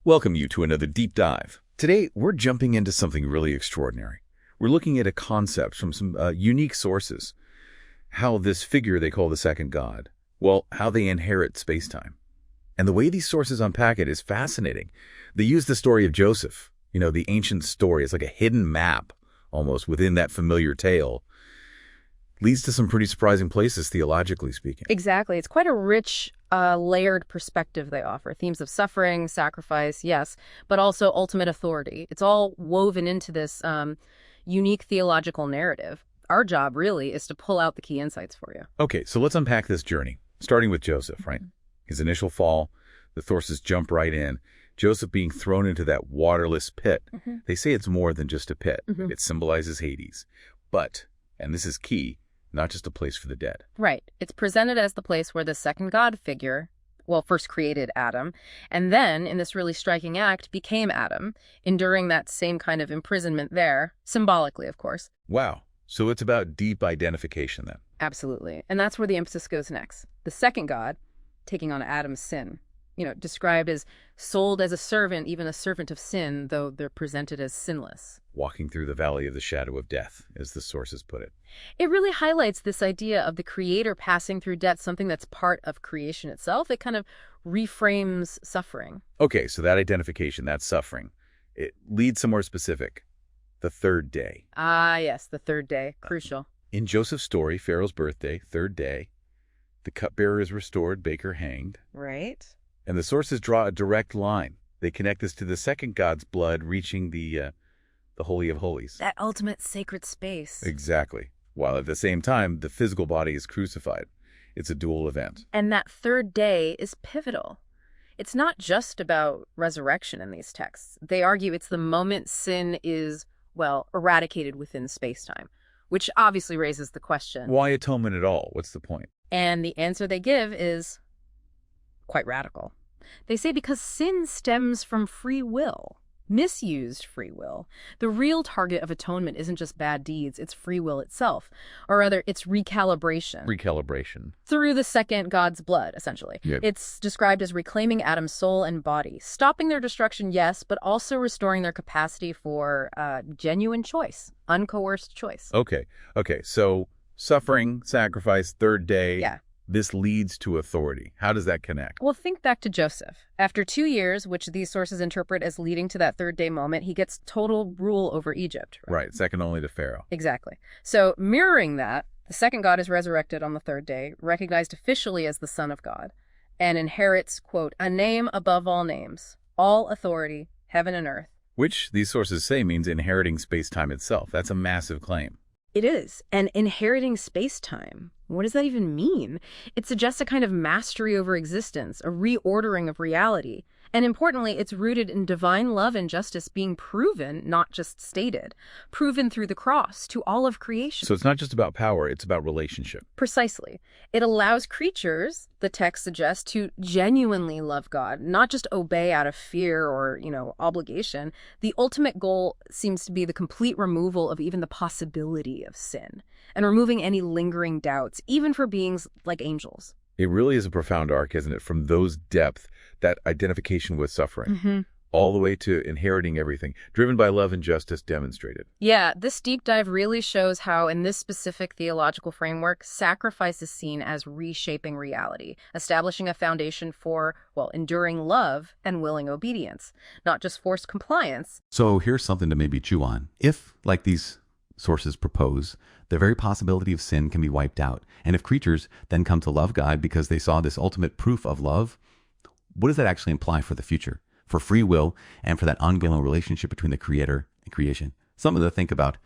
Welcome you to another deep dive. Today, we're jumping into something really extraordinary. We're looking at a concept from some unique sources. How this figure they call the second God, well, how they inherit space-time. And the way these sources unpack it is fascinating. They use the story of Joseph, the ancient story. It's like a hidden map, almost, within that familiar tale. Leads to some pretty surprising places, theologically speaking. Exactly. It's quite a rich, layered perspective they offer. Themes of suffering, sacrifice, yes, but also ultimate authority. It's all woven into this unique theological narrative. Our job, really, is to pull out the key insights for you. Okay, so let's unpack this journey, starting with Joseph, right? His initial fall, the sources jump right in. Joseph being thrown into that waterless pit. They say it's more than just a pit. It symbolizes Hades. But, and this is key, not just a place for the dead. Right. It's presented as the place where the second God figure, first created Adam, and then, in this really striking act, became Adam, enduring that same kind of imprisonment there, symbolically, of course. Wow. So it's about deep identification then. Absolutely. And that's where the emphasis goes next. The second God, taking on Adam's sin, described as sold as a servant, even a servant of sin, though they're presented as sinless. Walking through the valley of the shadow of death, as the sources put it. It really highlights this idea of the creator passing through death, something that's part of creation itself. It kind of reframes suffering. Okay, so that identification, that suffering, it leads somewhere specific. The third day. Ah, yes, the third day. Crucial. In Joseph's story, Pharaoh's birthday, third day, the cupbearer is restored, baker hanged. Right. And the sources draw a direct line. They connect this to the second God's blood reaching the Holy of Holies. That ultimate sacred space. Exactly. While at the same time, the physical body is crucified. It's a dual event. And that third day is pivotal. It's not just about resurrection in these texts. They argue it's the moment sin is, eradicated within space-time, which obviously raises the question. Why atonement at all? What's the point? And the answer they give is quite radical. They say because sin stems from free will, misused free will. The real target of atonement isn't just bad deeds, it's free will itself. Or rather, it's recalibration. Recalibration. Through the second God's blood, essentially. Yep. It's described as reclaiming Adam's soul and body, stopping their destruction, yes, but also restoring their capacity for genuine choice, uncoerced choice. Okay, so suffering, sacrifice, third day. Yeah. This leads to authority. How does that connect? Well, think back to Joseph. After 2 years, which these sources interpret as leading to that third day moment, he gets total rule over Egypt. Right, second only to Pharaoh. Exactly. So mirroring that, the second God is resurrected on the third day, recognized officially as the Son of God, and inherits, quote, a name above all names, all authority, heaven and earth. Which, these sources say, means inheriting space-time itself. That's a massive claim. It is. And inheriting space-time, what does that even mean? It suggests a kind of mastery over existence, a reordering of reality. And importantly, it's rooted in divine love and justice being proven, not just stated, proven through the cross to all of creation. So it's not just about power, it's about relationship. Precisely. It allows creatures, the text suggests, to genuinely love God, not just obey out of fear or, obligation. The ultimate goal seems to be the complete removal of even the possibility of sin and removing any lingering doubts, even for beings like angels. It really is a profound arc, isn't it? From those depth, that identification with suffering, all the way to inheriting everything, driven by love and justice demonstrated. Yeah, this deep dive really shows how, in this specific theological framework, sacrifice is seen as reshaping reality, establishing a foundation for, enduring love and willing obedience, not just forced compliance. So here's something to maybe chew on. If, like these sources propose, the very possibility of sin can be wiped out, and if creatures then come to love God because they saw this ultimate proof of love, what does that actually imply for the future, for free will, and for that ongoing relationship between the creator and creation? Something to think about.